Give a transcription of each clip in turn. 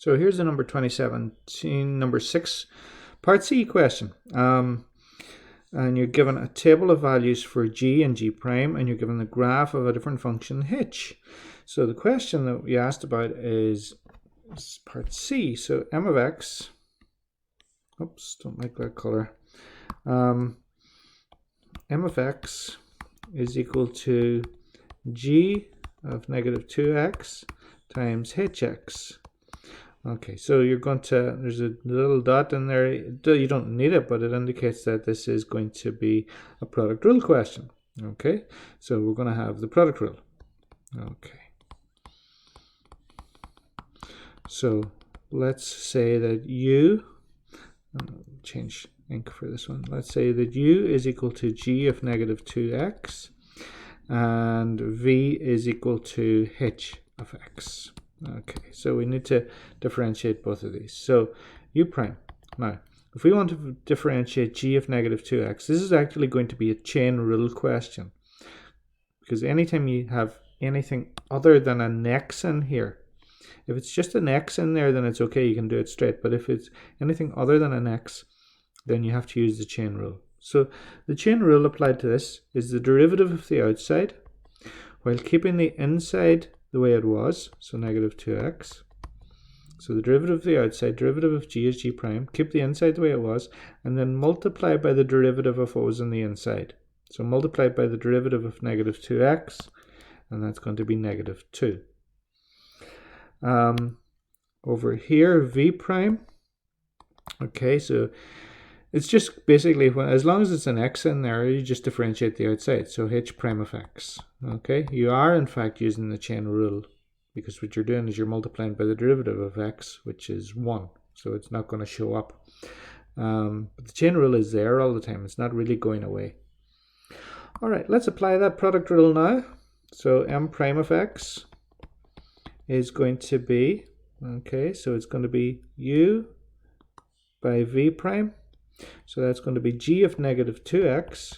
So here's the number 2017, number 6, part C question. And you're given a table of values for g and g prime, and you're given the graph of a different function h. So the question that we asked about is part C. So m of x, oops, don't like that color. M of x is equal to g of negative 2x times hx. Okay, so you're going to, there's a little dot in there, you don't need it, but it indicates that this is going to be a product rule question. Okay, so we're going to have the product rule. Okay, so let's say that u, change ink for this one, let's say that u is equal to g of negative 2x and v is equal to h of x. Okay, so we need to differentiate both of these. So u prime. Now, if we want to differentiate g of negative 2x, this is actually going to be a chain rule question. Because anytime you have anything other than an x in here, if it's just an x in there, then it's okay, you can do it straight. But if it's anything other than an x, then you have to use the chain rule. So the chain rule applied to this is the derivative of the outside while keeping the inside the way it was, so negative 2x. So the derivative of the outside, derivative of g is g prime, keep the inside the way it was, and then multiply by the derivative of what was on the inside. So multiply by the derivative of negative 2x, and that's going to be negative 2. Over here, v prime, okay, so it's just basically, as long as it's an x in there, you just differentiate the outside. So h prime of x. Okay, you are in fact using the chain rule because what you're doing is you're multiplying by the derivative of x, which is 1. So it's not going to show up. But the chain rule is there all the time. It's not really going away. All right, let's apply that product rule now. So m prime of x is going to be, okay, so it's going to be u by v prime. So that's going to be g of negative 2x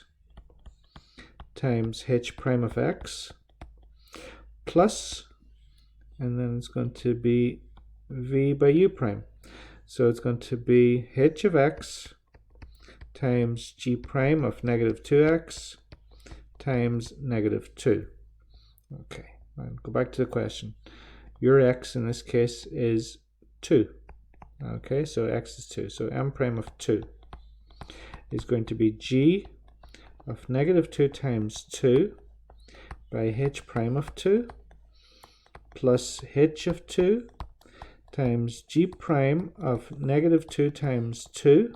times h prime of x plus, and then it's going to be v by u prime. So it's going to be h of x times g prime of negative 2x times negative 2. Okay, and go back to the question. Your x in this case is 2. Okay, so x is 2. So m prime of 2 is going to be g of negative 2 times 2 by h prime of 2 plus h of 2 times g prime of negative 2 times 2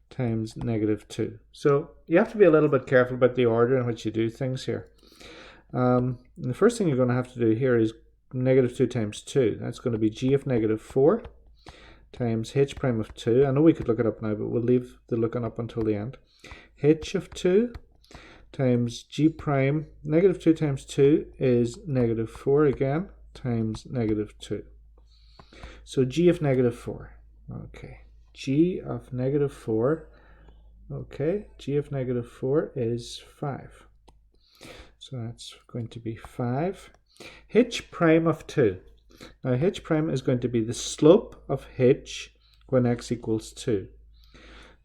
times negative 2. So you have to be a little bit careful about the order in which you do things here. The first thing you're going to have to do here is negative 2 times 2. That's going to be g of negative 4 times h prime of 2. I know we could look it up now, but we'll leave the looking up until the end. h of 2 times g prime, negative 2 times 2 is negative 4 again, times negative 2. So g of negative 4. Okay, g of negative 4. Okay, g of negative 4 is 5. So that's going to be 5. h prime of 2. Now h prime is going to be the slope of h when x equals 2.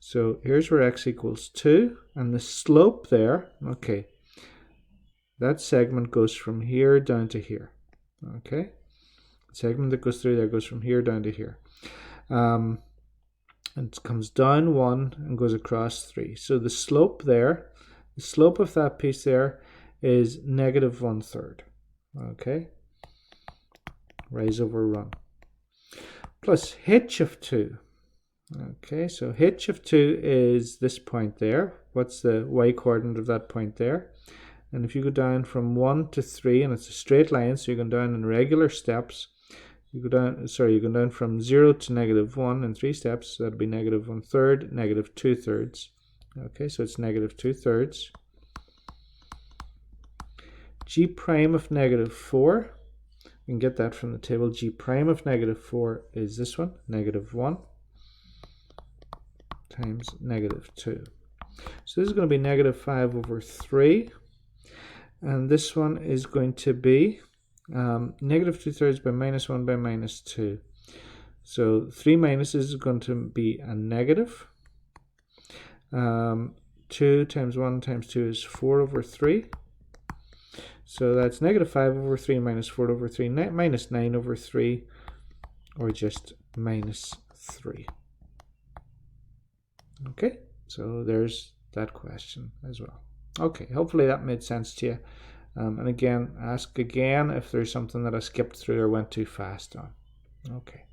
So here's where x equals 2, and the slope there, okay, that segment goes from here down to here. Okay, the segment that goes through there goes from here down to here. And it comes down 1 and goes across 3. So the slope there, the slope of that piece there is negative 1/3. Okay, rise over run, plus h of 2. Okay, so h of 2 is this point there. What's the y coordinate of that point there? And if you go down from 1 to 3, and it's a straight line, so you go down in regular steps, you go down from 0 to negative 1 in 3 steps, so that'll be negative 1/3, negative 2/3. Okay, so it's negative 2/3. G prime of negative 4, you can get that from the table. G prime of negative 4 is this one, negative 1 times negative 2. So this is going to be negative 5 over 3. And this one is going to be negative 2/3 by minus 1 by minus 2. So 3 minus is going to be a negative. 2 times 1 times 2 is 4 over 3. So that's negative 5 over 3 minus 4 over 3, minus 9 over 3, or just minus 3. Okay, so there's that question as well. Okay, hopefully that made sense to you. And again, ask again if there's something that I skipped through or went too fast on. Okay.